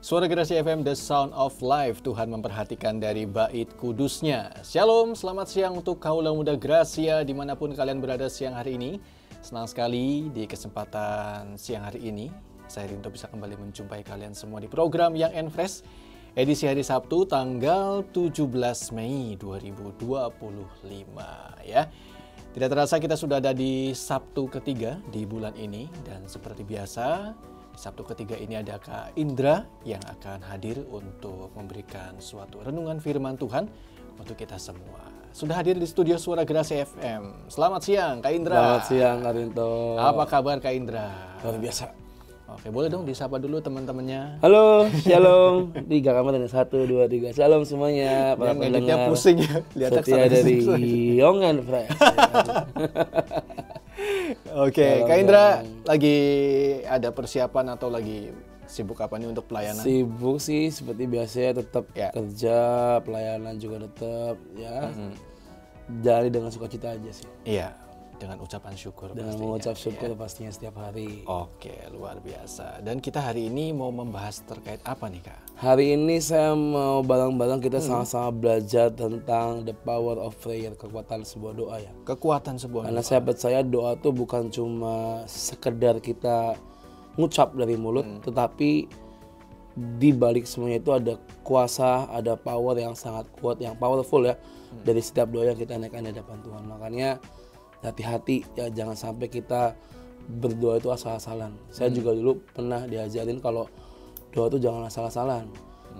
Suara Gerasi FM, The Sound of Life. Tuhan memperhatikan dari bait kudusnya. Shalom, selamat siang untuk kaula muda Gracia dimanapun kalian berada siang hari ini. Senang sekali di kesempatan siang hari ini saya rindu bisa kembali menjumpai kalian semua di program Young and Fresh edisi hari Sabtu tanggal 17 Mei 2025 ya. Tidak terasa kita sudah ada di Sabtu ketiga di bulan ini, dan seperti biasa Sabtu ketiga ini ada Kak Indra yang akan hadir untuk memberikan suatu renungan firman Tuhan untuk kita semua. Sudah hadir di studio Suara Gerasi FM. Selamat siang Kak Indra. Selamat siang Kak Rinto. Apa kabar Kak Indra? Luar biasa. Oke, boleh dong disapa dulu teman-temannya. Halo, shalom. 3 kamar dan 1, 2, 3. Shalom semuanya. Para pendengar pusing ya. setia dari Young and Fresh. Oke, Kak Indra lagi ada persiapan atau lagi sibuk apa nih untuk pelayanan? Sibuk sih seperti biasa, tetap ya. Kerja, pelayanan juga tetap ya. Jalani dengan sukacita aja sih. Iya, dengan ucapan syukur. Dengan mengucap syukur pastinya setiap hari. Oke, luar biasa. Dan kita hari ini mau membahas terkait apa nih Kak? Hari ini saya mau bareng-bareng kita sama-sama belajar tentang the power of prayer, kekuatan sebuah doa ya. Kekuatan sebuah Karena doa. saya percaya doa itu bukan cuma sekedar kita ngucap dari mulut, tetapi di balik semuanya itu ada kuasa, ada power yang sangat kuat, yang powerful ya, dari setiap doa yang kita naikkan di hadapan Tuhan. Makanya hati-hati ya, jangan sampai kita berdoa itu asal-asalan. Saya juga dulu pernah diajarin kalau doa itu jangan asal-asalan.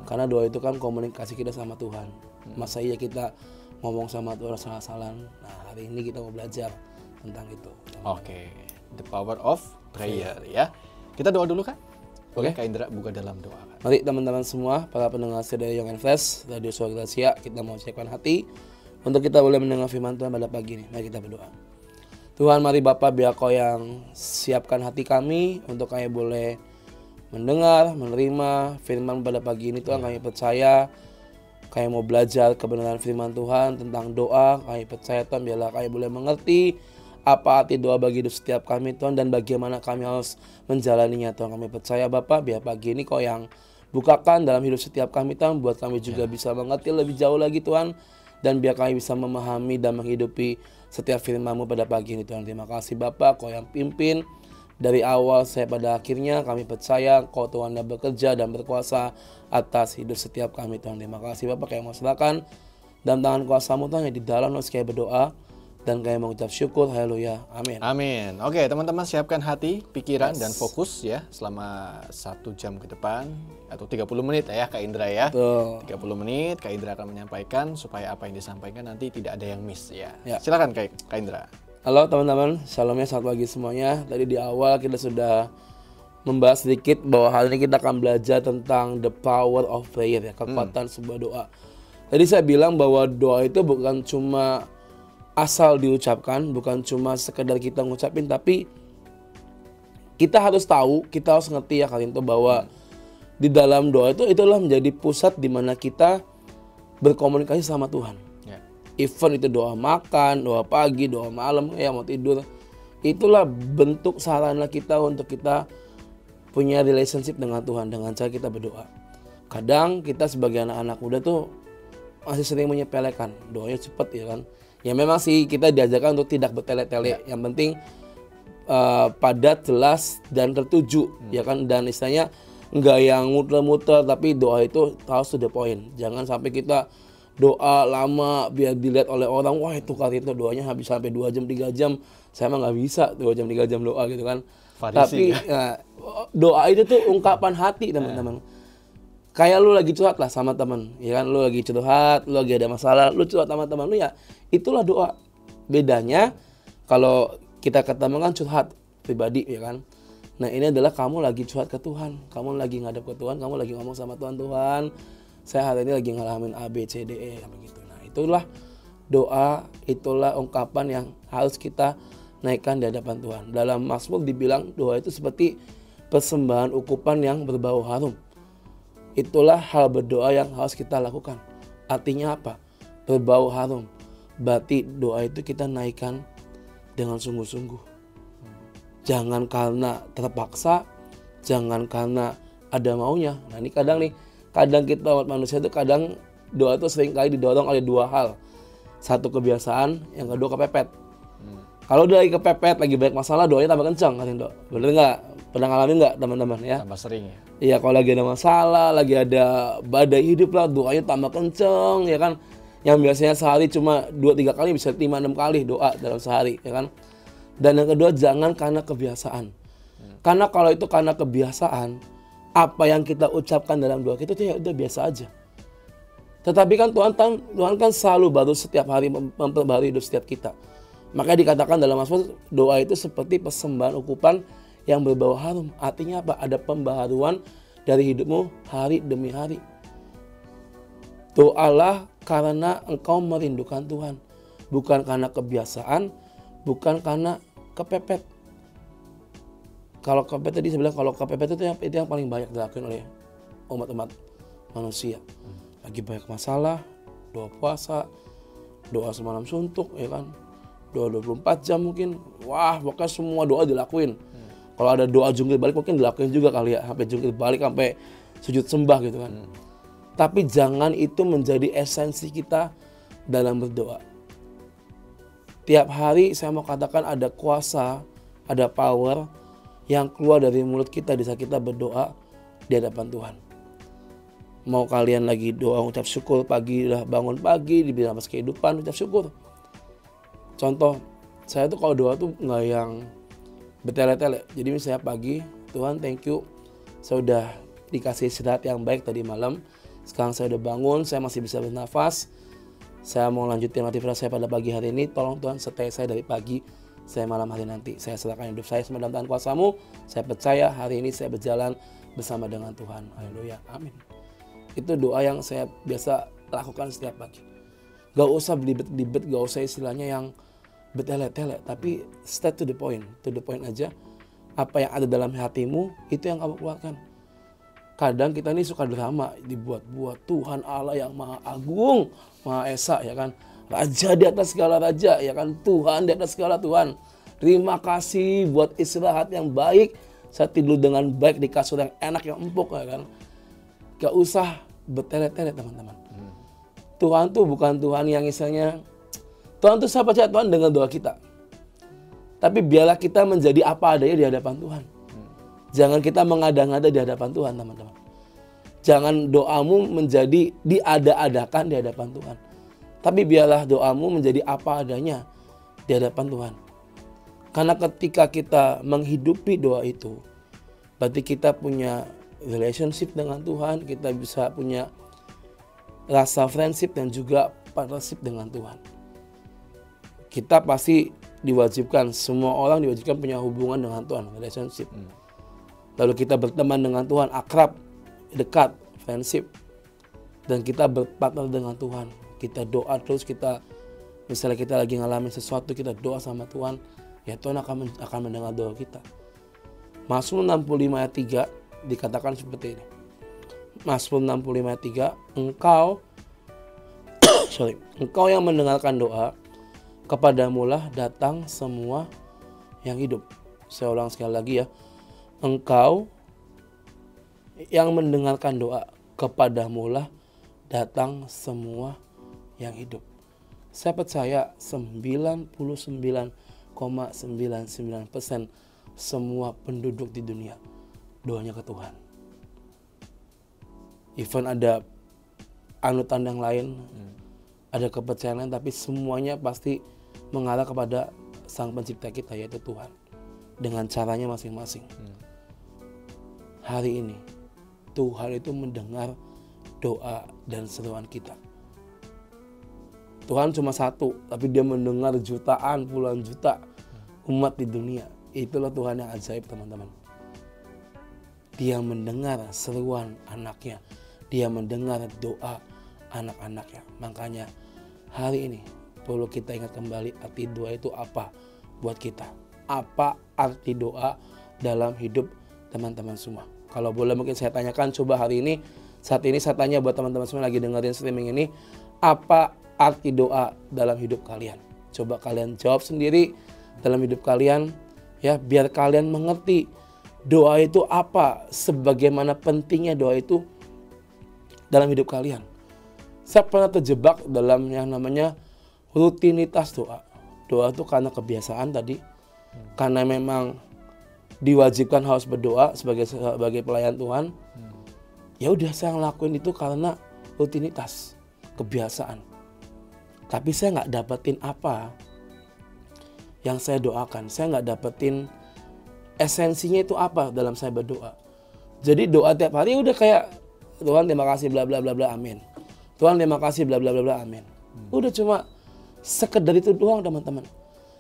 Karena doa itu kan komunikasi kita sama Tuhan. Masa iya kita ngomong sama Tuhan asal-asalan. Nah, hari ini kita mau belajar tentang itu. Oke, the power of prayer ya. Kita doa dulu Kak? Boleh Kak Indra buka dalam doa Kak? Mari teman-teman semua, para pendengar setia Young and Fresh, Radio Suara Gracia, kita mau siapkan hati untuk kita boleh mendengar firman Tuhan pada pagi ini. Mari kita berdoa. Tuhan, mari Bapa, biar Kau yang siapkan hati kami untuk kami boleh mendengar, menerima firman pada pagi ini. Tuhan, kami percaya kami mau belajar kebenaran firman Tuhan tentang doa. Kami percaya Tuhan, biarlah kami boleh mengerti apa arti doa bagi hidup setiap kami Tuhan, dan bagaimana kami harus menjalaninya Tuhan. Kami percaya Bapa, biar pagi ini Kau yang bukakan dalam hidup setiap kami Tuhan, buat kami juga bisa mengerti lebih jauh lagi Tuhan, dan biar kami bisa memahami dan menghidupi setiap firman-Mu pada pagi ini Tuhan. Terima kasih Bapa, Kau yang pimpin dari awal saya pada akhirnya. Kami percaya Kau Tuhan yang bekerja dan berkuasa atas hidup setiap kami Tuhan. Terima kasih Bapa, kami mau serahkan dalam tangan kuasa-Mu Tuhan, yang di dalam kami berdoa dan kami mengucap syukur. Haleluya, amin. Amin. Oke teman-teman, siapkan hati, pikiran, dan fokus ya selama 1 jam ke depan atau 30 menit ya Kak Indra ya. Tuh. 30 menit Kak Indra akan menyampaikan supaya apa yang disampaikan nanti tidak ada yang miss ya. Ya. Silakan Kak Indra. Halo teman-teman, shalomnya, selamat pagi semuanya. Tadi di awal kita sudah membahas sedikit bahwa hari ini kita akan belajar tentang the power of prayer ya, kekuatan sebuah doa. Tadi saya bilang bahwa doa itu bukan cuma asal diucapkan, bukan cuma sekedar kita ngucapin, tapi kita harus tahu, kita harus ngerti ya kalian tuh, bahwa di dalam doa itu itulah menjadi pusat di mana kita berkomunikasi sama Tuhan. Ya. Even itu doa makan, doa pagi, doa malam, ya mau tidur, itulah bentuk sarana kita untuk kita punya relationship dengan Tuhan dengan cara kita berdoa. Kadang kita sebagai anak-anak muda tuh masih sering menyepelekan, doanya cepet ya kan. Ya memang sih kita diajarkan untuk tidak bertele-tele. Yang penting padat, jelas, dan tertuju ya kan. Dan istilahnya enggak yang muter-muter, tapi doa itu harus to the point. Jangan sampai kita doa lama biar dilihat oleh orang, wah itu kali itu doanya habis sampai 2 jam 3 jam. Saya mah nggak bisa 2 jam 3 jam doa gitu kan. Farisi, tapi ya, doa itu tuh ungkapan hati teman-teman. Kayak lu lagi curhat lah sama temen, ya kan, lu lagi curhat, lu lagi ada masalah, lu curhat sama teman lu, ya itulah doa. Bedanya kalau kita ketemu kan curhat pribadi ya kan. Nah ini adalah kamu lagi curhat ke Tuhan, kamu lagi ngadep ke Tuhan, kamu lagi ngomong sama Tuhan, Tuhan saya hari ini lagi ngalamin A, B, C, D, E begitu. Nah itulah doa, itulah ungkapan yang harus kita naikkan di hadapan Tuhan. Dalam Mazmur dibilang doa itu seperti persembahan ukupan yang berbau harum. Itulah hal berdoa yang harus kita lakukan. Artinya apa? Berbau harum. Berarti doa itu kita naikkan dengan sungguh-sungguh. Jangan karena terpaksa, jangan karena ada maunya. Nah ini kadang kita umat manusia itu kadang doa itu sering kali didorong oleh dua hal. Satu kebiasaan, yang kedua kepepet. Kalau udah lagi kepepet, lagi banyak masalah, doanya tambah kencang kan Dok? Bener nggak? Pernah ngalamin nggak teman-teman ya? Tambah sering ya. Iya, kalau lagi ada masalah, lagi ada badai hidup lah, doanya tambah kenceng ya kan. Yang biasanya sehari cuma 2-3 kali bisa 5-6 kali doa dalam sehari ya kan. Dan yang kedua, jangan karena kebiasaan. Karena kalau itu karena kebiasaan, apa yang kita ucapkan dalam doa kita itu ya udah biasa aja. Tetapi kan Tuhan kan selalu baru setiap hari, memperbarui hidup setiap kita. Makanya dikatakan dalam Mazmur, doa itu seperti persembahan ukupan yang berbau harum. Artinya apa? Ada pembaharuan dari hidupmu hari demi hari. Doalah karena engkau merindukan Tuhan. Bukan karena kebiasaan, bukan karena kepepet. Kalau kepepet tadi saya bilang, kalau kepepet itu yang paling banyak dilakukan oleh umat-umat manusia. Lagi banyak masalah, doa puasa, doa semalam suntuk ya kan. Doa 24 jam mungkin. Wah, pokoknya semua doa dilakuin. Kalau ada doa jungkir balik mungkin dilakuin juga kali ya. Sampai jungkir balik, sampai sujud sembah gitu kan. Tapi jangan itu menjadi esensi kita dalam berdoa. Tiap hari saya mau katakan ada kuasa, ada power yang keluar dari mulut kita di saat kita berdoa di hadapan Tuhan. Mau kalian lagi doa ucap syukur pagi, udah bangun pagi, dibilang pas kehidupan ucap syukur. Contoh, saya tuh kalau doa tuh nggak yang bertele-tele. Jadi misalnya pagi, Tuhan thank you, saya udah dikasih istirahat yang baik tadi malam. Sekarang saya udah bangun, saya masih bisa bernafas. Saya mau lanjutin aktivitas saya pada pagi hari ini. Tolong Tuhan sertai saya dari pagi, saya malam hari nanti. Saya serahkan hidup saya semua dalam tangan kuasa-Mu. Saya percaya hari ini saya berjalan bersama dengan Tuhan. Haleluya, amin. Itu doa yang saya biasa lakukan setiap pagi. Gak usah belibet-belibet, gak usah istilahnya yang bertele-tele, tapi straight to the point aja. Apa yang ada dalam hatimu itu yang kamu keluarkan. Kadang kita ini suka drama, dibuat-buat. Tuhan Allah yang Maha Agung, Maha Esa ya kan, Raja di atas segala raja ya kan, Tuhan di atas segala Tuhan. Terima kasih buat istirahat yang baik, saya tidur dengan baik di kasur yang enak yang empuk ya kan. Gak usah bertele-tele teman-teman. Tuhan tuh bukan Tuhan yang misalnya, Tuhan tuh siapa saja, Tuhan dengar doa kita. Tapi biarlah kita menjadi apa adanya di hadapan Tuhan. Jangan kita mengada-ngada di hadapan Tuhan teman-teman. Jangan doamu menjadi diada-adakan di hadapan Tuhan. Tapi biarlah doamu menjadi apa adanya di hadapan Tuhan. Karena ketika kita menghidupi doa itu, berarti kita punya relationship dengan Tuhan, kita bisa punya rasa friendship dan juga partnership dengan Tuhan. Kita pasti diwajibkan, semua orang diwajibkan punya hubungan dengan Tuhan, relationship. Lalu kita berteman dengan Tuhan, akrab, dekat, friendship. Dan kita berpartner dengan Tuhan. Kita doa terus, misalnya kita lagi ngalamin sesuatu, kita doa sama Tuhan, ya Tuhan akan mendengar doa kita. Mazmur 65 ayat 3 dikatakan seperti ini. Mazmur 65 ayat 3, Engkau yang mendengarkan doa, kepadamulah datang semua yang hidup. Saya ulang sekali lagi ya. Engkau yang mendengarkan doa, kepadamulah datang semua yang hidup. Saya percaya 99,99% semua penduduk di dunia doanya ke Tuhan. Even ada anutan yang lain, ada kepercayaan lain, tapi semuanya pasti mengarah kepada Sang Pencipta kita, yaitu Tuhan, dengan caranya masing-masing. Hari ini Tuhan itu mendengar doa dan seruan kita. Tuhan cuma satu, tapi dia mendengar jutaan, puluhan juta umat di dunia. Itulah Tuhan yang ajaib teman-teman. Dia mendengar seruan anaknya, dia mendengar doa anak-anaknya. Makanya hari ini perlu kita ingat kembali arti doa itu apa buat kita. Apa arti doa dalam hidup teman-teman semua. Kalau boleh mungkin saya tanyakan, coba hari ini, saat ini saya tanya buat teman-teman semua lagi dengerin streaming ini, apa arti doa dalam hidup kalian? Coba kalian jawab sendiri dalam hidup kalian ya, biar kalian mengerti doa itu apa, sebagaimana pentingnya doa itu dalam hidup kalian. Saya pernah terjebak dalam yang namanya rutinitas doa. Doa itu karena kebiasaan tadi, karena memang diwajibkan harus berdoa sebagai pelayan Tuhan. Ya udah, saya ngelakuin itu karena rutinitas, kebiasaan. Tapi saya nggak dapetin apa yang saya doakan. Saya nggak dapetin esensinya itu apa dalam saya berdoa. Jadi doa tiap hari udah kayak Tuhan terima kasih bla bla bla bla amin. Tuhan terima kasih bla bla bla bla amin. Udah cuma sekedar itu doang teman-teman.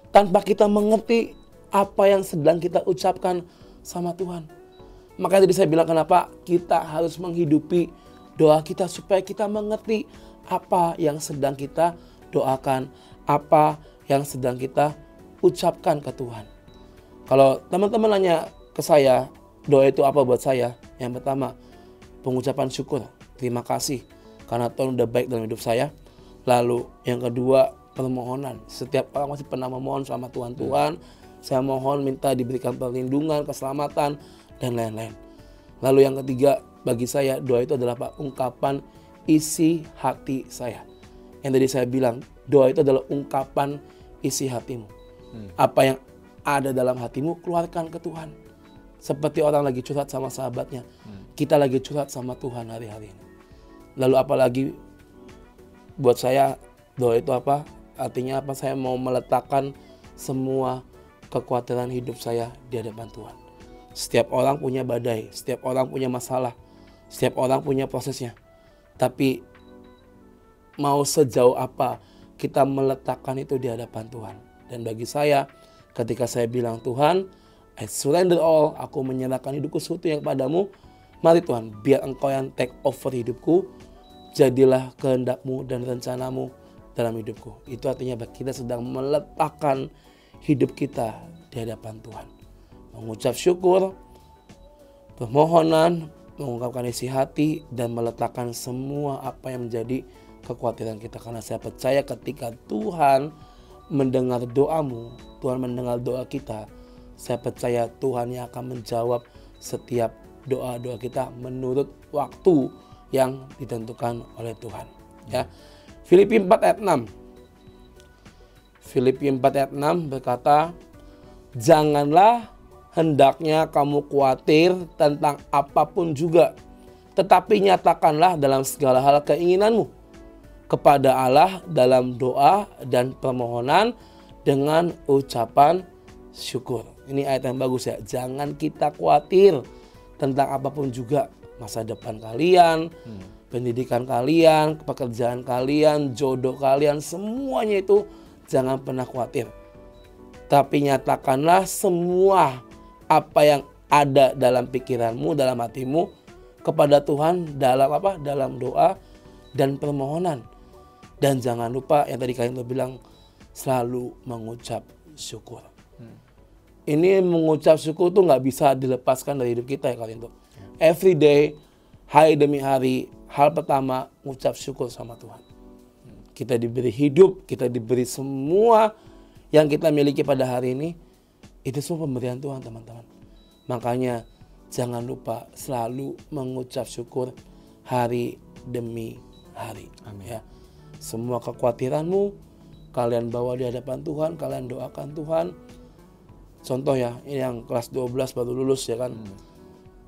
Tanpa kita mengerti apa yang sedang kita ucapkan sama Tuhan. Makanya tadi saya bilang kenapa kita harus menghidupi doa kita supaya kita mengerti apa yang sedang kita doakan, apa yang sedang kita ucapkan ke Tuhan. Kalau teman-teman nanya ke saya, doa itu apa buat saya? Yang pertama, pengucapan syukur, terima kasih karena Tuhan udah baik dalam hidup saya. Lalu yang kedua, permohonan. Setiap orang masih pernah memohon sama Tuhan. Tuhan, saya mohon minta diberikan perlindungan, keselamatan, dan lain-lain. Lalu yang ketiga, bagi saya doa itu adalah ungkapan isi hati saya. Yang tadi saya bilang, doa itu adalah ungkapan isi hatimu. Apa yang ada dalam hatimu, keluarkan ke Tuhan. Seperti orang lagi curhat sama sahabatnya. Kita lagi curhat sama Tuhan hari-hari ini. Lalu apalagi buat saya, doa itu apa? Artinya apa? Saya mau meletakkan semua kekhawatiran hidup saya di hadapan Tuhan. Setiap orang punya badai, setiap orang punya masalah, setiap orang punya prosesnya. Tapi mau sejauh apa kita meletakkan itu di hadapan Tuhan. Dan bagi saya, ketika saya bilang Tuhan, I surrender all, aku menyerahkan hidupku seutuhnya kepadamu. Mari Tuhan, biar Engkau yang take over hidupku. Jadilah kehendak-Mu dan rencanamu dalam hidupku. Itu artinya kita sedang meletakkan hidup kita di hadapan Tuhan. Mengucap syukur, permohonan, mengungkapkan isi hati, dan meletakkan semua apa yang menjadi kekhawatiran kita. Karena saya percaya ketika Tuhan mendengar doamu, Tuhan mendengar doa kita, saya percaya Tuhan yang akan menjawab setiap doa-doa kita menurut waktu yang ditentukan oleh Tuhan. Ya. Filipi 4 ayat 6. Filipi 4 ayat 6 berkata, janganlah hendaknya kamu khawatir tentang apapun juga, tetapi nyatakanlah dalam segala hal keinginanmu kepada Allah dalam doa dan permohonan dengan ucapan syukur. Ini ayat yang bagus ya. Jangan kita khawatir tentang apapun juga. Masa depan kalian, pendidikan kalian, pekerjaan kalian, jodoh kalian, semuanya itu jangan pernah khawatir. Tapi nyatakanlah semua apa yang ada dalam pikiranmu, dalam hatimu kepada Tuhan dalam apa? Dalam doa dan permohonan. Dan jangan lupa yang tadi kalian tuh bilang, selalu mengucap syukur. Ini mengucap syukur tuh nggak bisa dilepaskan dari hidup kita ya kalian tuh. Every day, hari demi hari, hal pertama mengucap syukur sama Tuhan. Kita diberi hidup, kita diberi semua yang kita miliki pada hari ini, itu semua pemberian Tuhan teman-teman. Makanya jangan lupa selalu mengucap syukur hari demi hari. Amin. Ya. Semua kekhawatiranmu kalian bawa di hadapan Tuhan, kalian doakan Tuhan. Contoh ya, ini yang kelas 12 baru lulus ya kan.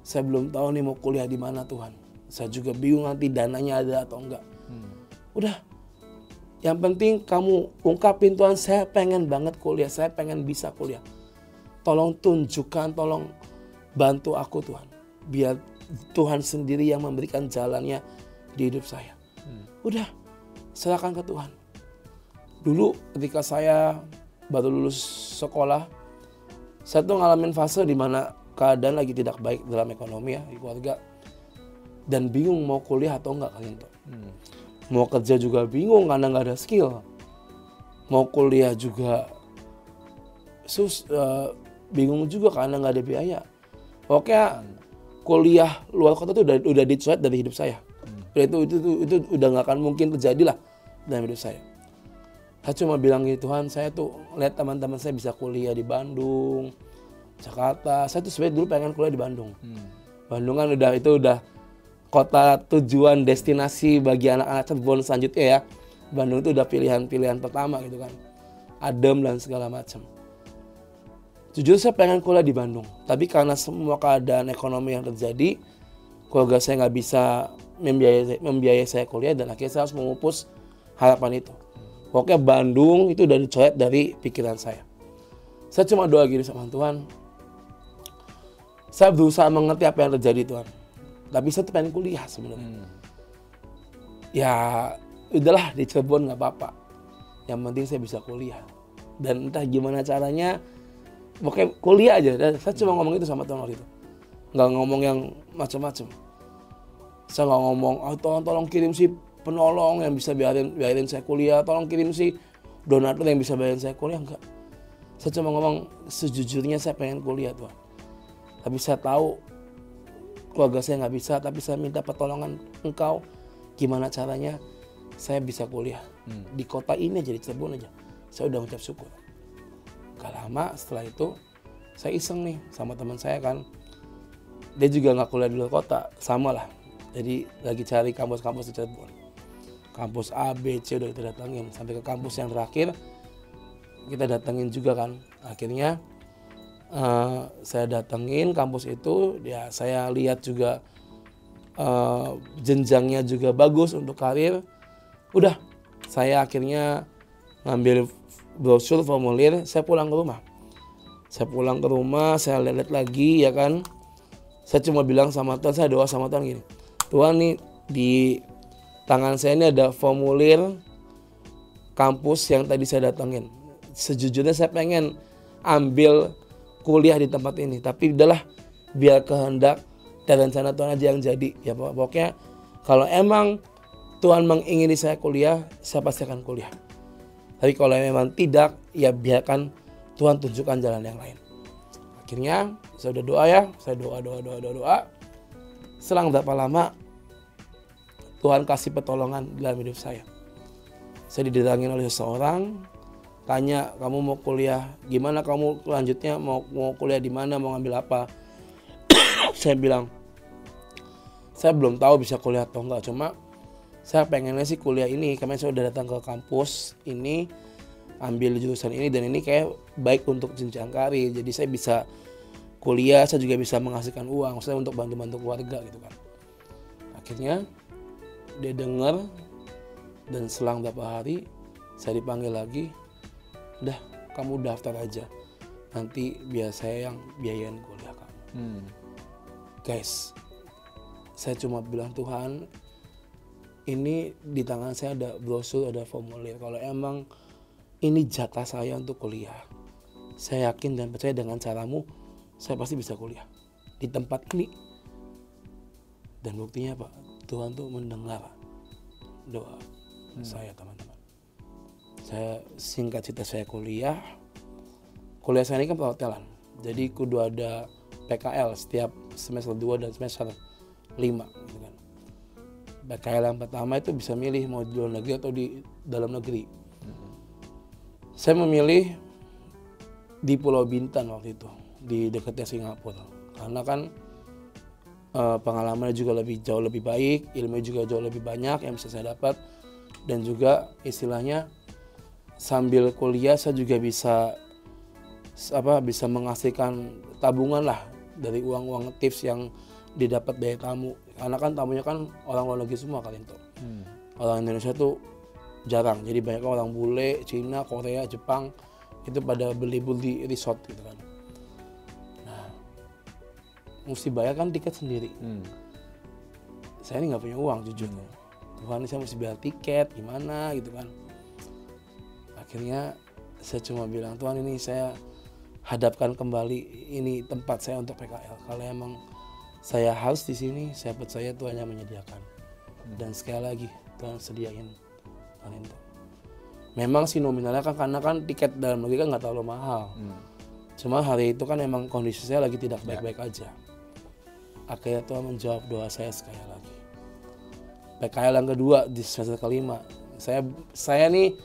Saya belum tahu nih mau kuliah di mana Tuhan. Saya juga bingung nanti dananya ada atau enggak. Udah, yang penting kamu ungkapin Tuhan, saya pengen banget kuliah, saya pengen bisa kuliah. Tolong tunjukkan, tolong bantu aku Tuhan. Biar Tuhan sendiri yang memberikan jalannya di hidup saya. Udah, serahkan ke Tuhan. Dulu ketika saya baru lulus sekolah, saya tuh ngalamin fase di mana keadaan lagi tidak baik dalam ekonomi ya di keluarga. Dan bingung mau kuliah atau enggak kalian tuh. Mau kerja juga bingung karena nggak ada skill. Mau kuliah juga bingung juga karena nggak ada biaya. Oke, kuliah luar kota tuh udah dicuat dari hidup saya. Itu udah nggak akan mungkin terjadi lah dalam hidup saya. Saya cuma bilang gitu, Tuhan, saya tuh lihat teman-teman saya bisa kuliah di Bandung, Jakarta. Saya tuh sebenarnya dulu pengen kuliah di Bandung. Bandung kan udah kota tujuan destinasi bagi anak-anak Cirebon selanjutnya ya. Bandung itu udah pilihan pertama gitu kan. Adem dan segala macam. Jujur saya pengen kuliah di Bandung, tapi karena semua keadaan ekonomi yang terjadi, keluarga saya nggak bisa membiayai saya kuliah dan akhirnya saya harus memupus harapan itu. Pokoknya Bandung itu udah dicoret dari pikiran saya. Saya cuma doa gini sama Tuhan. Saya berusaha mengerti apa yang terjadi Tuhan. Tapi saya tuh pengen kuliah sebenarnya. Ya udahlah di Cirebon nggak apa-apa. Yang penting saya bisa kuliah. Dan entah gimana caranya, pokoknya kuliah aja. Dan saya cuma ngomong itu sama Tuhan waktu itu. Nggak ngomong yang macam-macam. Saya nggak ngomong, tolong kirim si penolong yang bisa biarin saya kuliah. Tolong kirim si donatur yang bisa bayarin saya kuliah. Enggak. Saya cuma ngomong sejujurnya saya pengen kuliah Tuhan. Tapi saya tahu keluarga saya nggak bisa, tapi saya minta pertolongan Engkau. Gimana caranya saya bisa kuliah di kota ini aja, di Cirebon aja. Saya udah mengucap syukur. Gak lama setelah itu saya iseng nih sama teman saya kan. Dia juga nggak kuliah di luar kota, sama lah. Jadi lagi cari kampus-kampus di Cirebon. Kampus A, B, C udah kita datangin. Sampai ke kampus yang terakhir kita datangin juga kan. Akhirnya saya datengin kampus itu, ya saya lihat juga jenjangnya juga bagus untuk karir. Udah, saya akhirnya ngambil brosur formulir, saya pulang ke rumah. Saya lihat lagi ya kan. Saya cuma bilang sama Tuhan, saya doa sama Tuhan gini. Tuhan nih di tangan saya ini ada formulir kampus yang tadi saya datengin. Sejujurnya saya pengen ambil kuliah di tempat ini, tapi udahlah biar kehendak dan rencana Tuhan aja yang jadi. Ya pokoknya kalau emang Tuhan mengingini saya kuliah, saya pasti akan kuliah. Tapi kalau memang tidak, ya biarkan Tuhan tunjukkan jalan yang lain. Akhirnya saya udah doa ya, saya doa. Selang berapa lama Tuhan kasih pertolongan dalam hidup saya. Saya didatangin oleh seseorang, tanya, kamu mau kuliah gimana, kamu lanjutnya mau kuliah di mana, mau ngambil apa? Saya bilang, saya belum tahu bisa kuliah atau enggak, cuma saya pengennya sih kuliah ini, karena saya udah datang ke kampus ini, ambil jurusan ini, dan ini kayak baik untuk jenjang karir, jadi saya bisa kuliah, saya juga bisa menghasilkan uang, saya untuk bantu-bantu keluarga gitu kan. Akhirnya dia dengar, dan selang beberapa hari saya dipanggil lagi, udah kamu daftar aja, nanti biar saya yang biayain kuliah kamu. Guys, saya cuma bilang Tuhan, ini di tangan saya ada brosur, ada formulir. Kalau emang ini jatah saya untuk kuliah, saya yakin dan percaya dengan caramu, saya pasti bisa kuliah di tempat ini. Dan buktinya Pak, Tuhan tuh mendengar doa saya teman-teman. Saya singkat cerita, saya kuliah saya ini kan perhotelan, jadi kudu ada PKL setiap semester 2 dan semester 5 gitu kan. PKL yang pertama itu bisa milih mau di luar negeri atau di dalam negeri. Saya memilih di Pulau Bintan waktu itu, di dekatnya Singapura, karena kan pengalamannya juga jauh lebih baik, ilmu juga jauh lebih banyak yang bisa saya dapat, dan juga istilahnya sambil kuliah saya juga bisa menghasilkan tabungan lah dari uang-uang tips yang didapat dari tamu, karena kan tamunya kan orang luar negeri semua kalian tuh. Orang Indonesia tuh jarang, jadi banyak orang bule, Cina, Korea, Jepang itu pada beli-beli di resort gitu kan. Nah, mesti bayar kan tiket sendiri. Saya ini nggak punya uang jujur. Tuhan, saya mesti bayar tiket gimana gitu kan. Akhirnya saya cuma bilang, Tuhan, ini saya hadapkan kembali ini tempat saya untuk PKL. Kalau emang saya harus di sini, saya percaya Tuhan yang menyediakan. Dan sekali lagi Tuhan sediain itu. Memang sih nominalnya kan karena kan tiket dalam negeri kan nggak terlalu mahal. Cuma hari itu kan emang kondisi saya lagi tidak baik-baik aja. Akhirnya Tuhan menjawab doa saya sekali lagi. PKL yang kedua di semester kelima, saya nih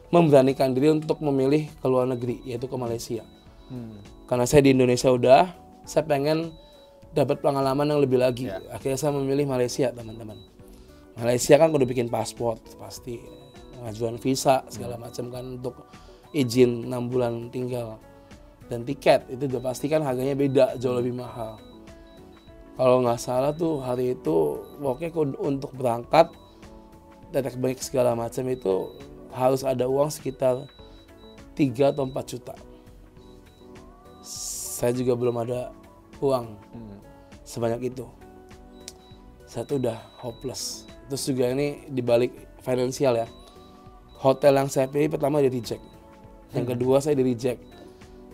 memberanikan diri untuk memilih ke luar negeri, yaitu ke Malaysia. Karena saya di Indonesia udah, saya pengen dapat pengalaman yang lebih lagi. Akhirnya saya memilih Malaysia, teman-teman. Malaysia kan kudu bikin paspor, pasti pengajuan visa segala macam kan untuk izin 6 bulan tinggal. Dan tiket itu udah pasti kan harganya beda, jauh lebih mahal. Kalau nggak salah tuh hari itu pokoknya untuk berangkat tetek bengek segala macam itu harus ada uang sekitar 3 atau 4 juta. Saya juga belum ada uang sebanyak itu. Saya tuh udah hopeless. Terus juga ini dibalik finansial ya. Hotel yang saya pilih pertama di reject. Yang kedua saya di reject.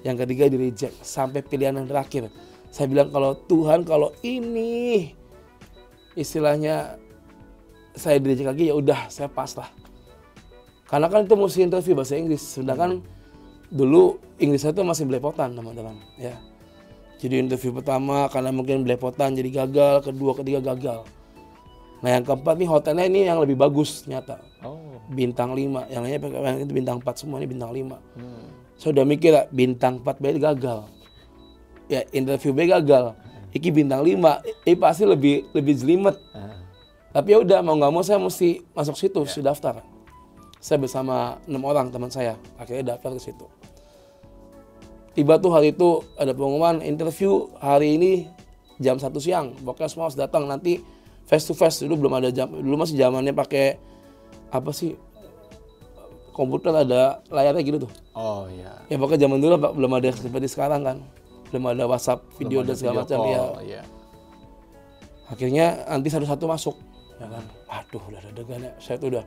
Yang ketiga di reject. Sampai pilihan yang terakhir. Saya bilang kalau Tuhan kalau ini istilahnya saya di reject lagi ya udah saya pas lah. Karena kan itu mesti interview bahasa Inggris. Sedangkan dulu Inggris saya tuh masih belepotan teman-teman ya. Jadi interview pertama karena mungkin belepotan jadi gagal, kedua, ketiga gagal. Nah yang keempat nih hotelnya ini yang lebih bagus nyata. Bintang 5, yang lainnya itu bintang 4 semua, ini bintang 5. Saya udah mikir lah, bintang 4 berarti gagal. Ya interview B gagal. Iki bintang 5, ini pasti lebih jelimet. Tapi ya udah mau nggak mau saya mesti masuk situ, sudah daftar. Saya bersama 6 orang teman saya, akhirnya daftar ke situ. Tiba tuh hari itu ada pengumuman interview hari ini jam 1 siang. Pokoknya semua harus datang nanti face to face. Dulu belum ada dulu masih zamannya pakai apa sih? Komputer ada layarnya gitu tuh. Oh iya. Ya pokoknya zaman dulu belum ada seperti sekarang kan. Belum ada WhatsApp, video dan segala macam ya. Akhirnya nanti satu-satu masuk. Ya kan. Aduh udah deg-degan ya. Saya tuh udah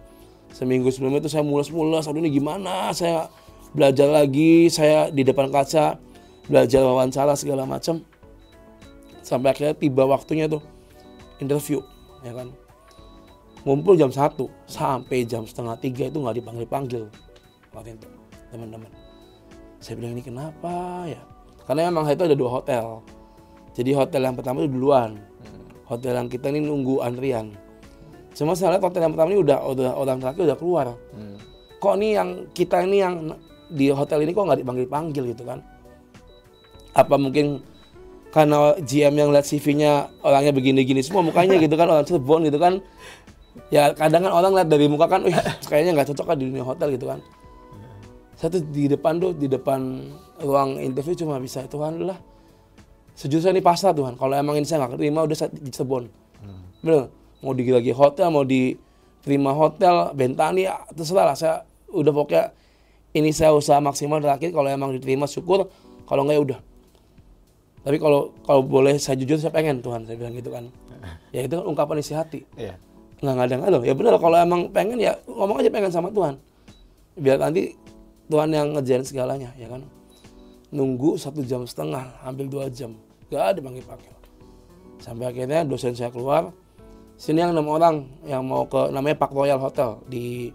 seminggu sebelumnya tuh saya mules-mules. Aduh ini gimana? Saya belajar lagi, saya di depan kaca belajar wawancara segala macam sampai akhirnya tiba waktunya tuh interview ya kan, ngumpul jam 1 sampai jam 2:30 itu nggak dipanggil waktu itu teman-teman. Saya bilang ini kenapa ya, karena memang itu ada 2 hotel. Jadi hotel yang pertama itu duluan, hotel yang kita ini nunggu antrian. Cuma saya lihat hotel yang pertama ini udah orang terakhir udah keluar. Kok nih yang kita ini yang di hotel ini kok nggak dipanggil gitu kan? Apa mungkin karena GM yang lihat CV-nya orangnya begini-gini semua mukanya gitu kan, orang Cirebon gitu kan? Ya kadang kan orang lihat dari muka kan, kayaknya nggak cocok kan di dunia hotel gitu kan? Saya tuh di depan ruang interview cuma bisa Tuhan lah. Sejujurnya ini pasrah Tuhan. Kalau emang ini saya nggak terima udah saya di Cirebon. Bener, mau di lagi hotel, mau diterima hotel, Bentani, ya terserah lah. Saya udah pokoknya ini saya usaha maksimal terakhir, kalau emang diterima syukur, kalau enggak ya udah. Tapi kalau boleh saya jujur saya pengen Tuhan, saya bilang gitu kan. Ya itu kan ungkapan isi hati. Iya. Nggak ada loh. Ya benar kalau emang pengen ya ngomong aja pengen sama Tuhan. Biar nanti Tuhan yang ngerjain segalanya ya kan. Nunggu 1,5 jam, hampir 2 jam. Gak ada panggil-panggil. Sampai akhirnya dosen saya keluar. Sini yang 6 orang yang mau ke namanya Park Royal Hotel di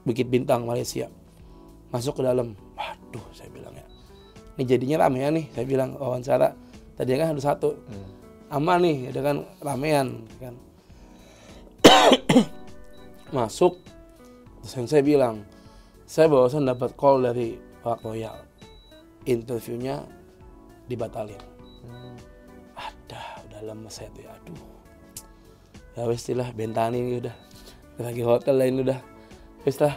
Bukit Bintang, Malaysia. Masuk ke dalam, waduh saya bilang ya, ini jadinya ramean nih, saya bilang wawancara, tadinya kan ada 1, aman nih, ada kan ramean, kan. Masuk, terus saya bilang, saya barusan dapat call dari Park Royal, interviewnya dibatalin. Udah lemes saya tuh, aduh, ya wes lah Bentani ini udah, lagi hotel lain udah, wes lah.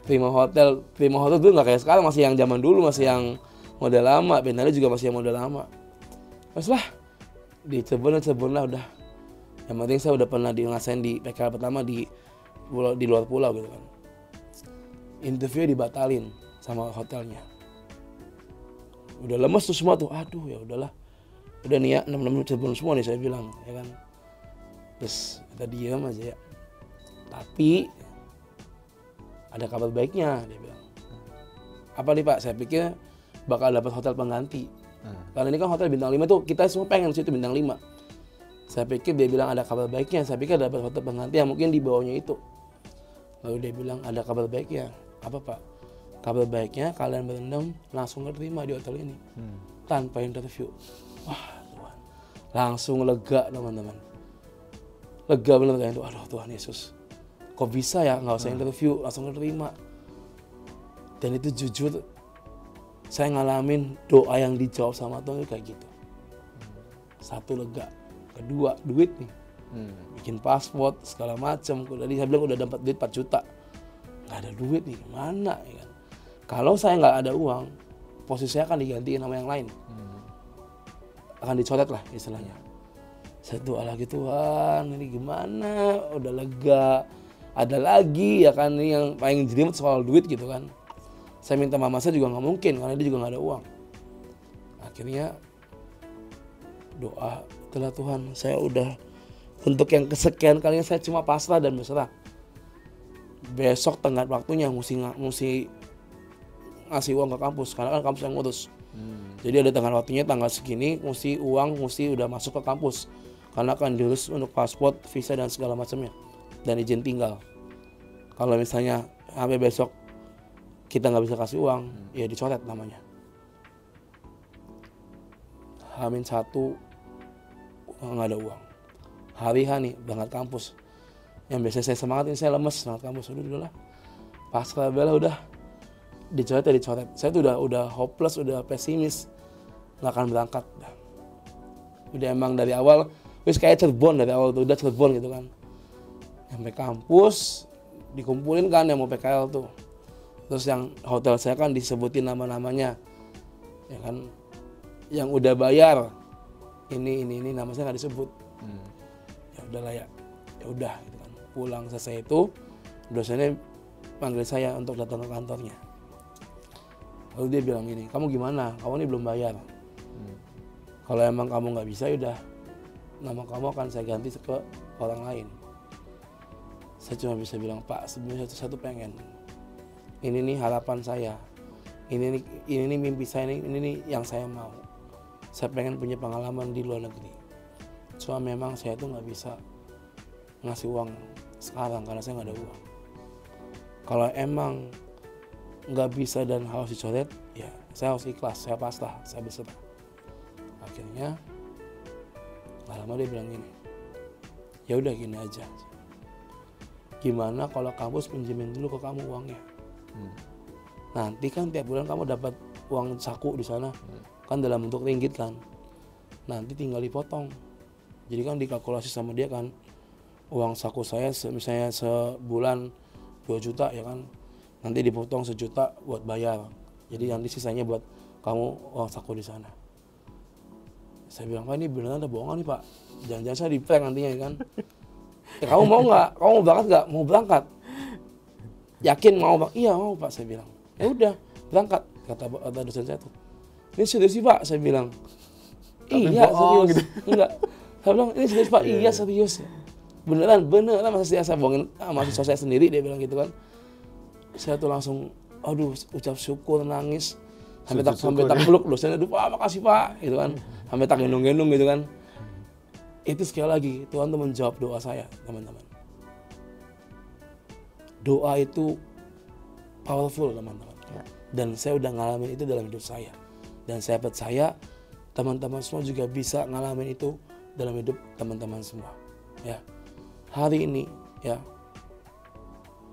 Terima hotel tuh nggak kayak sekarang, masih yang zaman dulu, masih yang model lama. Bentani juga masih yang model lama. Mas lah, di Cirebon lah udah. Yang penting saya udah pernah ngerasain di PKL pertama di luar pulau gitu kan. Interview dibatalin sama hotelnya. Udah lemes tuh semua tuh, aduh ya udahlah. Udah nih ya, 6 Cirebon semua nih saya bilang, ya kan. Terus kita diam aja ya. Tapi ada kabar baiknya, dia bilang. Apa nih Pak? Saya pikir bakal dapat hotel pengganti. Karena ini kan hotel bintang 5 tuh kita semua pengen situ bintang 5. Saya pikir dia bilang ada kabar baiknya. Saya pikir dapat hotel pengganti yang mungkin di bawahnya itu. Lalu dia bilang ada kabar baiknya. Apa Pak? Kabar baiknya kalian berendam langsung keterima di hotel ini. Tanpa interview. Wah Tuhan. Langsung lega teman-teman. Lega bener kan itu. Aduh Tuhan Yesus. Kok bisa ya nggak usah interview langsung keterima. Dan itu jujur saya ngalamin doa yang dijawab sama Tuhan kayak gitu. Satu, lega. Kedua, duit nih. Bikin paspor segala macam. Tadi saya bilang udah dapat duit 4 juta. Nggak ada duit nih, mana ya kan? Kalau saya nggak ada uang, posisi saya akan digantiin sama yang lain. Akan dicoret lah istilahnya. Saya doa lagi, Tuhan ini gimana, udah lega. Ada lagi ya kan, ini yang paling jelimet soal duit gitu kan. Saya minta mama saya juga nggak mungkin, karena dia juga nggak ada uang. Akhirnya doa, telah Tuhan saya udah, untuk yang kesekian kalinya saya cuma pasrah dan berserah. Besok tenggat waktunya mesti ngasih uang ke kampus, karena kan kampus yang ngurus. Jadi ada tenggat waktunya, tanggal segini mesti uang udah masuk ke kampus, karena akan diurus untuk paspor, visa dan segala macamnya, dan izin tinggal. Kalau misalnya sampai besok kita nggak bisa kasih uang, ya dicoret namanya. H-1 nggak ada uang. Hari H nih berangkat kampus. Yang biasa saya semangatin, saya lemes berangkat kampus. Udah lah, pasrah bela udah. Dicoret ya dicoret. Saya tuh udah hopeless, udah pesimis, nggak akan berangkat. Udah emang dari awal, wis kayak Cirebon dari awal tuh, udah Cirebon gitu kan. Sampai kampus dikumpulin kan yang mau PKL tuh. Terus yang hotel saya kan disebutin nama-namanya, ya kan, yang udah bayar. Ini nama saya nggak disebut. Ya udahlah ya udah gitu kan. Pulang selesai itu, dosennya panggil saya untuk datang ke kantornya. Lalu dia bilang gini, kamu gimana? Kamu ini belum bayar. Kalau emang kamu nggak bisa, udah nama kamu akan saya ganti ke orang lain. Saya cuma bisa bilang, Pak, sebenarnya satu pengen. Ini nih harapan saya. Ini nih mimpi saya, ini nih yang saya mau. Saya pengen punya pengalaman di luar negeri. Cuma memang saya tuh nggak bisa ngasih uang sekarang karena saya nggak ada uang. Kalau emang nggak bisa dan harus dicoret, ya saya harus ikhlas, saya pasrah, saya berserah. Akhirnya nggak lama dia bilang gini, ya udah gini aja. Gimana kalau kampus pinjemin dulu ke kamu uangnya? Nanti kan tiap bulan kamu dapat uang saku di sana, kan dalam bentuk ringgit kan. Nanti tinggal dipotong. Jadi kan dikalkulasi sama dia kan, uang saku saya misalnya sebulan 2 juta ya kan, nanti dipotong 1 juta buat bayar. Jadi nanti sisanya buat kamu uang saku di sana. Saya bilang, Pak, ini beneran ada bohongan nih Pak. Jangan-jangan saya di-prank nantinya ya kan. Ya, kamu mau nggak? Kamu mau berangkat nggak? Mau berangkat? Yakin mau Pak? Iya mau Pak, saya bilang. Ya udah berangkat, kata dosen saya tuh. Ini serius sih Pak, saya bilang. Iya serius. Gitu. Enggak. Saya bilang ini serius Pak, iya serius. Beneran masa saya bohongin mahasiswa saya sendiri, dia bilang gitu kan. Saya tuh langsung, aduh, ucap syukur, nangis. Sampai tak peluk dosennya, aduh Pak, makasih Pak, gitu kan. Sampai tak gendong-gendong gitu kan. Itu sekali lagi, Tuhan tuh menjawab doa saya, teman-teman. Doa itu powerful, teman-teman. Ya. Dan saya udah ngalamin itu dalam hidup saya. Dan saya percaya teman-teman semua juga bisa ngalamin itu dalam hidup teman-teman semua. Ya. Hari ini, ya,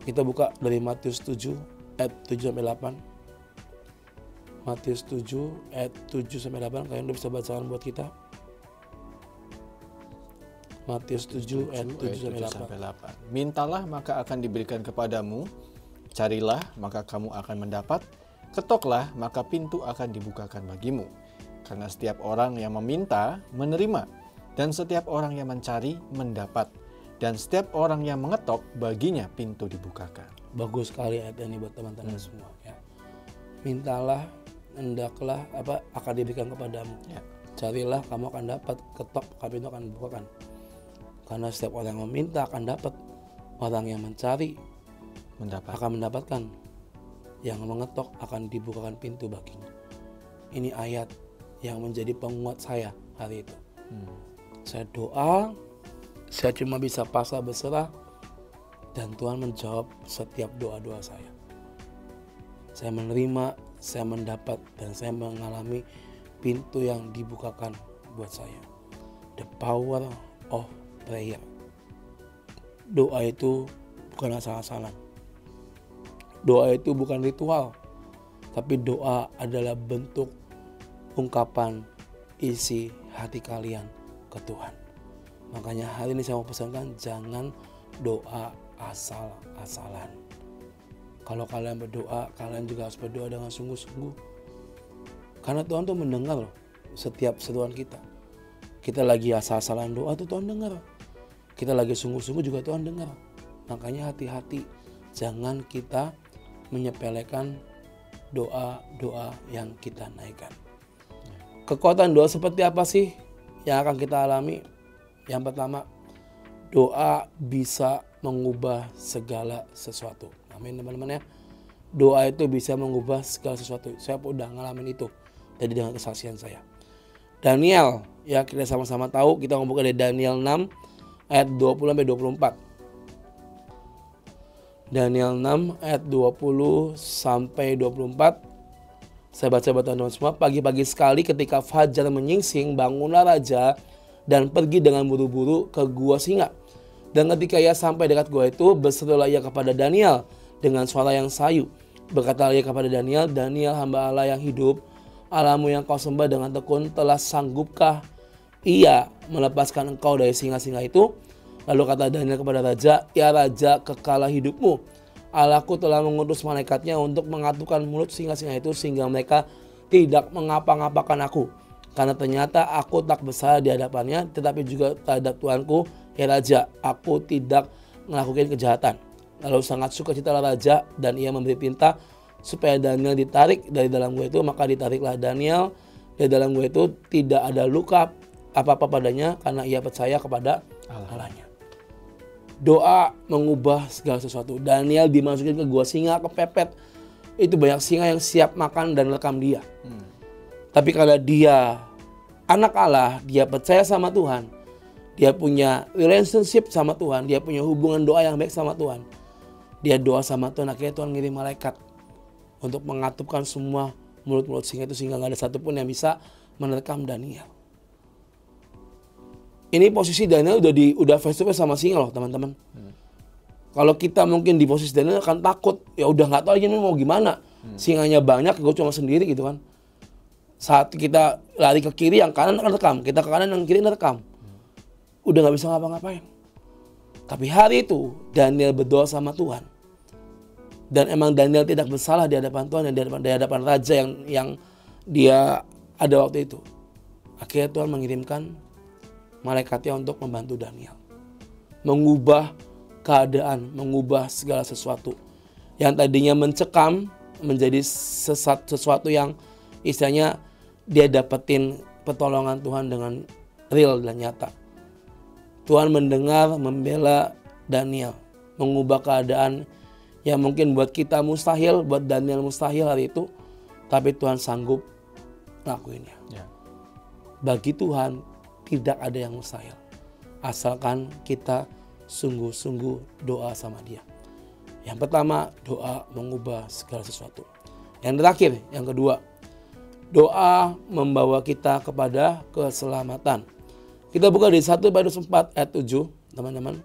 kita buka dari Matius 7 ayat 7 sampai 8. Matius 7 ayat 7 sampai 8. Kalian udah bisa bacaan buat kita. Matius 7 ayat 7 sampai 8. Mintalah maka akan diberikan kepadamu, carilah maka kamu akan mendapat, ketoklah maka pintu akan dibukakan bagimu. Karena setiap orang yang meminta menerima, dan setiap orang yang mencari mendapat, dan setiap orang yang mengetok baginya pintu dibukakan. Bagus sekali ayat ini buat teman-teman semua ya. Mintalah, hendaklah akan diberikan kepadamu. Ya. Carilah kamu akan dapat, ketok pintu akan dibukakan. Karena setiap orang yang meminta akan dapat, orang yang mencari akan mendapatkan, yang mengetok akan dibukakan pintu baginya. Ini ayat yang menjadi penguat saya hari itu. Saya doa, saya cuma bisa pasrah berserah, dan Tuhan menjawab setiap doa-doa saya. Saya menerima, saya mendapat, dan saya mengalami pintu yang dibukakan buat saya. The power of prayer. Doa itu bukan asal-asalan. Doa itu bukan ritual. tapi doa adalah bentuk ungkapan isi hati kalian ke Tuhan. Makanya hari ini saya mau pesankan, jangan doa asal-asalan. Kalau kalian berdoa, kalian juga harus berdoa dengan sungguh-sungguh. Karena Tuhan tuh mendengar loh setiap seruan kita. Kita lagi asal-asalan doa tuh Tuhan dengar. Kita lagi sungguh-sungguh juga Tuhan dengar. Makanya hati-hati, jangan kita menyepelekan doa-doa yang kita naikkan. Kekuatan doa seperti apa sih yang akan kita alami? Yang pertama, doa bisa mengubah segala sesuatu. Amin teman-teman ya. Doa itu bisa mengubah segala sesuatu. Saya udah ngalamin itu tadi dengan kesaksian saya. Daniel, ya kita sama-sama tahu, kita ngomong dari Daniel 6 ayat 20 sampai 24. Daniel 6 ayat 20 sampai 24. Saya baca buat teman-teman semua. Pagi-pagi sekali ketika fajar menyingsing, bangunlah raja dan pergi dengan buru-buru ke gua singa. Dan ketika ia sampai dekat gua itu, berserulah ia kepada Daniel dengan suara yang sayu. Berkata ia kepada Daniel, Daniel hamba Allah yang hidup, Allahmu yang kau sembah dengan tekun, telah sanggupkah ia melepaskan engkau dari singa-singa itu? Lalu kata Daniel kepada raja, ya raja, kekalah hidupmu. Allahku telah mengutus malaikatnya untuk mengatupkan mulut singa-singa itu sehingga mereka tidak mengapa-ngapakan aku. Karena ternyata aku tak bersalah di hadapannya, tetapi juga terhadap Tuanku, ya raja, aku tidak melakukan kejahatan. Lalu sangat sukacitalah raja dan ia memberi perintah supaya Daniel ditarik dari dalam gua itu. Maka ditariklah Daniel dari dalam gua itu, tidak ada luka apa-apa padanya karena ia percaya kepada Allahnya. Doa mengubah segala sesuatu. Daniel dimasukin ke gua singa, kepepet. Itu banyak singa yang siap makan dan lekam dia. Tapi kalau dia anak Allah, dia percaya sama Tuhan, dia punya relationship sama Tuhan, dia punya hubungan doa yang baik sama Tuhan, dia doa sama Tuhan, akhirnya Tuhan ngirim malaikat untuk mengatupkan semua mulut-mulut singa itu sehingga gak ada satupun yang bisa menerkam Daniel. Ini posisi Daniel udah face to face sama singa loh teman-teman. Kalau kita mungkin di posisi Daniel akan takut, ya udah nggak tahu aja ini mau gimana. Singanya banyak, gue cuma sendiri gitu kan. Saat kita lari ke kiri, yang kanan akan rekam, kita ke kanan, yang kiri rekam. Udah nggak bisa ngapa-ngapain. Tapi hari itu Daniel berdoa sama Tuhan. Dan emang Daniel tidak bersalah di hadapan Tuhan dan di hadapan raja yang dia ada waktu itu. Akhirnya Tuhan mengirimkan malaikatnya untuk membantu Daniel. Mengubah keadaan, mengubah segala sesuatu. Yang tadinya mencekam menjadi sesuatu yang istilahnya dia dapetin pertolongan Tuhan dengan real dan nyata. Tuhan mendengar, membela Daniel, mengubah keadaan yang mungkin buat kita mustahil, buat Daniel mustahil hari itu, tapi Tuhan sanggup ngelakuinnya. Ya. Bagi Tuhan tidak ada yang mustahil, asalkan kita sungguh-sungguh doa sama Dia. Yang pertama, doa mengubah segala sesuatu. Yang terakhir, yang kedua, doa membawa kita kepada keselamatan. Kita buka di 1 Petrus 4 ayat 7, teman-teman.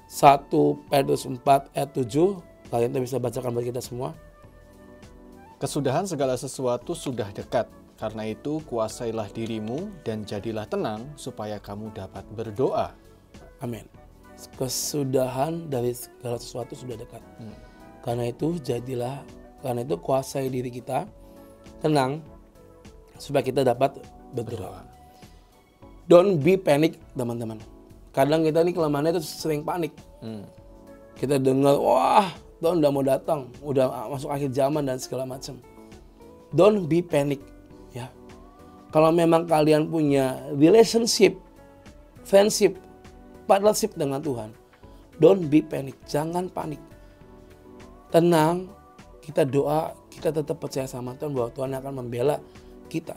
1 Petrus 4 ayat 7, kalian bisa bacakan buat kita semua. Kesudahan segala sesuatu sudah dekat. Karena itu kuasailah dirimu dan jadilah tenang supaya kamu dapat berdoa. Amin. Kesudahan dari segala sesuatu sudah dekat. Karena itu kuasai diri kita, tenang supaya kita dapat berdoa. Don't be panic teman-teman. Kadang kita nih kelemahannya itu sering panik. Kita dengar, wah Tuhan udah mau datang, udah masuk akhir zaman dan segala macam. Don't be panic. Ya, kalau memang kalian punya relationship, friendship, partnership dengan Tuhan, don't be panic, jangan panik. Tenang, kita doa, kita tetap percaya sama Tuhan bahwa Tuhan akan membela kita.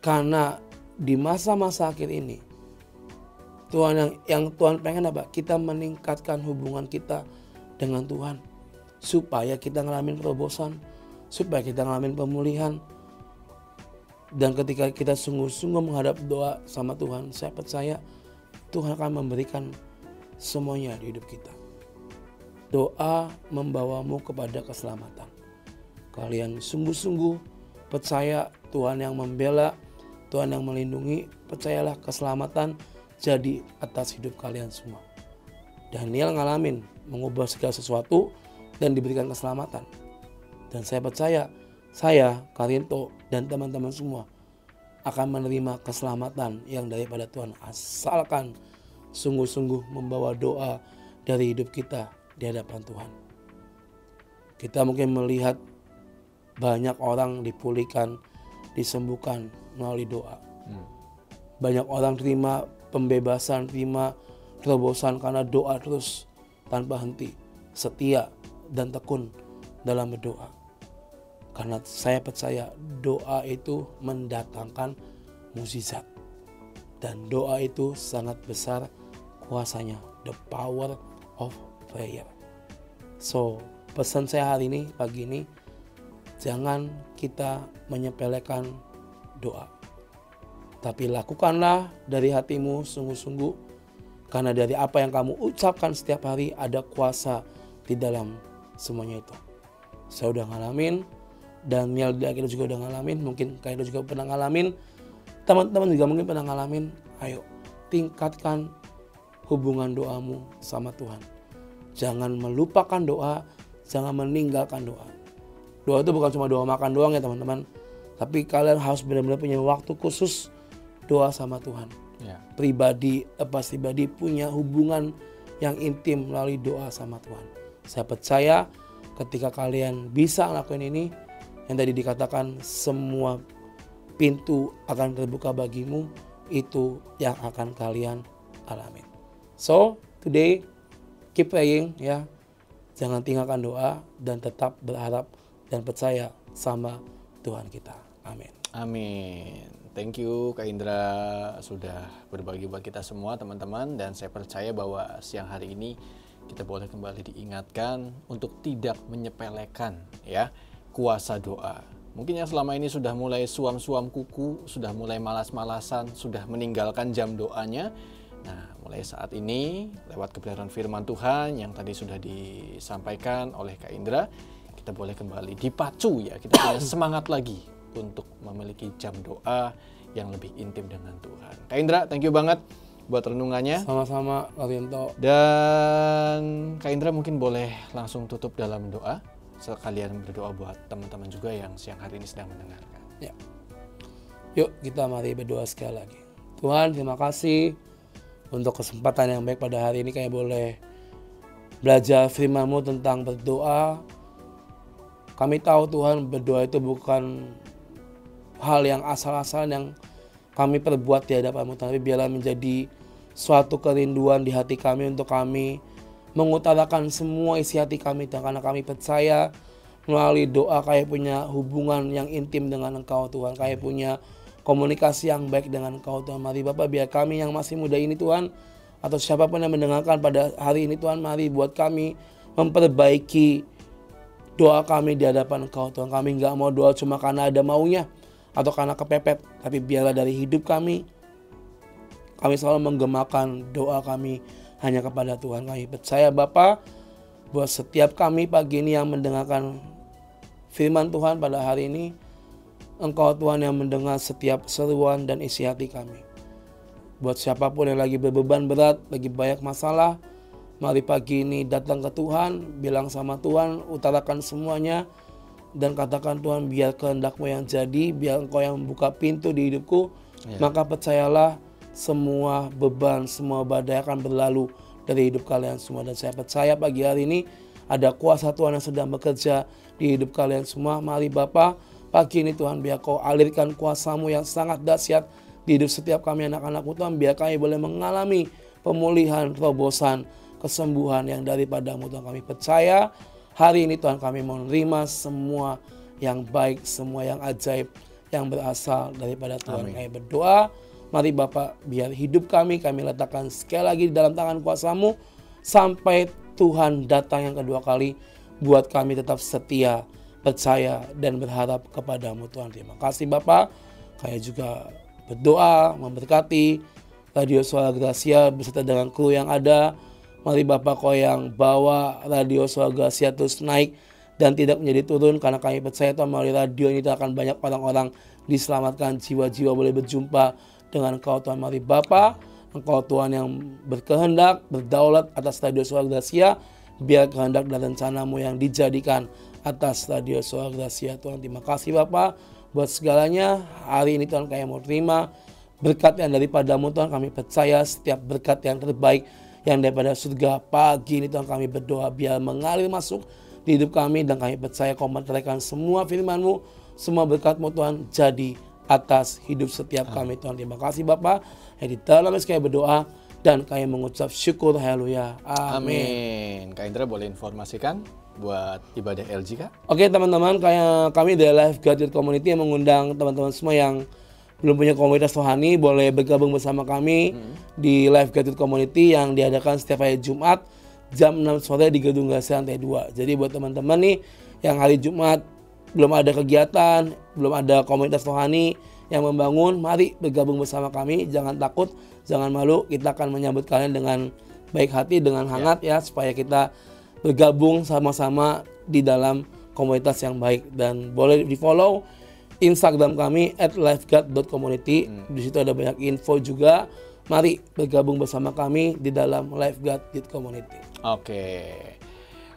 Karena di masa-masa akhir ini, Tuhan yang Tuhan pengen apa? Kita meningkatkan hubungan kita dengan Tuhan, supaya kita ngalamin terobosan, supaya kita ngalamin pemulihan. Dan ketika kita sungguh-sungguh menghadap doa sama Tuhan, saya percaya Tuhan akan memberikan semuanya di hidup kita. Doa membawamu kepada keselamatan. kalian sungguh-sungguh percaya Tuhan yang membela, Tuhan yang melindungi, percayalah keselamatan jadi atas hidup kalian semua. Daniel ngalamin mengubah segala sesuatu dan diberikan keselamatan. Dan saya percaya, saya, Karinto, dan teman-teman semua akan menerima keselamatan yang daripada Tuhan. Asalkan sungguh-sungguh membawa doa dari hidup kita di hadapan Tuhan. Kita mungkin melihat banyak orang dipulihkan, disembuhkan melalui doa. Banyak orang terima pembebasan, terima terobosan karena doa terus tanpa henti, setia dan tekun dalam berdoa. Karena saya percaya doa itu mendatangkan mukjizat. Dan doa itu sangat besar kuasanya. The power of prayer. So, pesan saya hari ini, pagi ini, jangan kita menyepelekan doa. Tapi lakukanlah dari hatimu sungguh-sungguh. Karena dari apa yang kamu ucapkan setiap hari ada kuasa di dalam semuanya itu. Saya udah ngalamin, Daniel kita juga udah ngalamin, mungkin kalian juga pernah ngalamin, teman-teman juga mungkin pernah ngalamin. Ayo tingkatkan hubungan doamu sama Tuhan. Jangan melupakan doa, jangan meninggalkan doa. Doa itu bukan cuma doa makan doang ya teman-teman, tapi kalian harus benar-benar punya waktu khusus doa sama Tuhan. Pribadi, lepas pribadi punya hubungan yang intim melalui doa sama Tuhan. Saya percaya ketika kalian bisa ngelakuin ini, yang tadi dikatakan semua pintu akan terbuka bagimu, itu yang akan kalian alamin. So today keep praying ya, jangan tinggalkan doa dan tetap berharap dan percaya sama Tuhan kita. Amin. Amin. Thank you Kak Indra sudah berbagi buat kita semua teman-teman, dan saya percaya bahwa siang hari ini kita boleh kembali diingatkan untuk tidak menyepelekan ya kuasa doa. Mungkin yang selama ini sudah mulai suam-suam kuku, sudah mulai malas-malasan, sudah meninggalkan jam doanya. Nah, mulai saat ini lewat kebenaran firman Tuhan yang tadi sudah disampaikan oleh Kak Indra, kita boleh kembali dipacu ya, kita punya semangat lagi untuk memiliki jam doa yang lebih intim dengan Tuhan. Kak Indra, thank you banget buat renungannya. Sama-sama Karinto. Dan Kak Indra mungkin boleh langsung tutup dalam doa, sekalian berdoa buat teman-teman juga yang siang hari ini sedang mendengarkan. Ya. Yuk kita mari berdoa sekali lagi. Tuhan, terima kasih untuk kesempatan yang baik pada hari ini kayak boleh belajar firman-Mu tentang berdoa. Kami tahu Tuhan, berdoa itu bukan hal yang asal-asalan yang kami perbuat di hadapan-Mu, tapi biarlah menjadi suatu kerinduan di hati kami untuk kami mengutarakan semua isi hati kami, dan karena kami percaya melalui doa kami punya hubungan yang intim dengan Engkau Tuhan, kami punya komunikasi yang baik dengan Engkau Tuhan. Mari Bapak, biar kami yang masih muda ini Tuhan, atau siapapun yang mendengarkan pada hari ini Tuhan, mari buat kami memperbaiki doa kami di hadapan Engkau Tuhan. Kami gak mau doa cuma karena ada maunya atau karena kepepet, tapi biarlah dari hidup kami selalu menggemakan doa kami hanya kepada Tuhan. Kami percaya Bapa, buat setiap kami pagi ini yang mendengarkan firman Tuhan pada hari ini, Engkau Tuhan yang mendengar setiap seruan dan isi hati kami. Buat siapapun yang lagi berbeban berat, lagi banyak masalah, mari pagi ini datang ke Tuhan, bilang sama Tuhan, utarakan semuanya, dan katakan Tuhan, biar kehendak-Mu yang jadi, biar Engkau yang membuka pintu di hidupku. Maka percayalah semua beban, semua badai akan berlalu dari hidup kalian semua. Dan saya percaya pagi hari ini ada kuasa Tuhan yang sedang bekerja di hidup kalian semua. Mari Bapa, pagi ini Tuhan, biar Kau alirkan kuasa-Mu yang sangat dahsyat di hidup setiap kami anak-anak-Mu Tuhan. Biar kami boleh mengalami pemulihan, terobosan, kesembuhan yang daripada-Mu Tuhan. Kami percaya hari ini Tuhan, kami mau menerima semua yang baik, semua yang ajaib yang berasal daripada Tuhan. Kami berdoa, mari Bapak, biar hidup kami letakkan sekali lagi di dalam tangan kuasa-Mu sampai Tuhan datang yang kedua kali. Buat kami tetap setia, percaya dan berharap kepada-Mu Tuhan. Terima kasih Bapak. Kami juga berdoa memberkati Radio Suara Gracia beserta dengan kru yang ada. Mari Bapak, Kau yang bawa Radio Suara Gracia terus naik dan tidak menjadi turun, karena kami percaya Tuhan melalui radio ini akan banyak orang-orang diselamatkan, jiwa-jiwa boleh berjumpa dengan Engkau Tuhan. Mari Bapa, Engkau Tuhan yang berkehendak, berdaulat atas Radio Suara Gracia, biar kehendak dan rencana-Mu yang dijadikan atas Radio Suara Gracia Tuhan. Terima kasih Bapa buat segalanya. Hari ini Tuhan kami mau terima berkat yang daripada-Mu Tuhan. Kami percaya setiap berkat yang terbaik yang daripada surga pagi ini Tuhan kami berdoa biar mengalir masuk di hidup kami, dan kami percaya Kau menyertakan semua firman-Mu, semua berkat-Mu Tuhan jadi atas hidup setiap kami Tuhan. Terima kasih Bapa. Di dalam kami berdoa dan kami mengucap syukur. Haleluya. Amin. Kak Indra boleh informasikan buat ibadah LG Kak? Oke teman-teman, kayak kami dari Life Guided Community yang mengundang teman-teman semua yang belum punya komunitas rohani boleh bergabung bersama kami di Life Guided Community yang diadakan setiap hari Jumat jam 6 sore di Gedung Gracia lantai 2. Jadi buat teman-teman nih yang hari Jumat belum ada kegiatan, belum ada komunitas rohani yang membangun, mari bergabung bersama kami. Jangan takut, jangan malu. Kita akan menyambut kalian dengan baik hati, dengan hangat ya, supaya kita bergabung sama-sama di dalam komunitas yang baik. Dan boleh di-follow Instagram kami @lifeguard.community. Di situ ada banyak info juga. Mari bergabung bersama kami di dalam Lifeguard Community.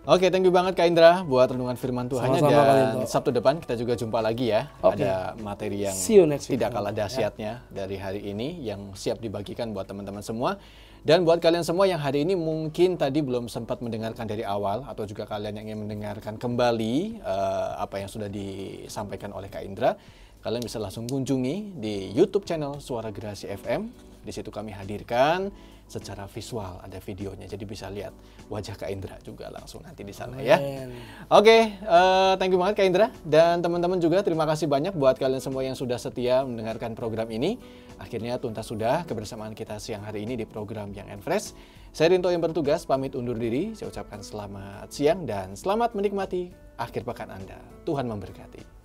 Oke, thank you banget Kak Indra buat renungan firman Tuhannya. Sama-sama, Dan Sabtu depan kita juga jumpa lagi ya. Ada materi yang tidak kalah dahsyatnya dari hari ini yang siap dibagikan buat teman-teman semua. Dan buat kalian semua yang hari ini mungkin tadi belum sempat mendengarkan dari awal, atau juga kalian yang ingin mendengarkan kembali apa yang sudah disampaikan oleh Kak Indra, kalian bisa langsung kunjungi di YouTube channel Suara Gracia FM. Di situ kami hadirkan secara visual, ada videonya, jadi bisa lihat wajah Kak Indra juga langsung nanti di sana ya. Oke, thank you banget Kak Indra, dan teman-teman juga terima kasih banyak buat kalian semua yang sudah setia mendengarkan program ini. Akhirnya tuntas sudah kebersamaan kita siang hari ini di program Young and Fresh. Saya Rinto yang bertugas pamit undur diri. Saya ucapkan selamat siang dan selamat menikmati akhir pekan Anda. Tuhan memberkati.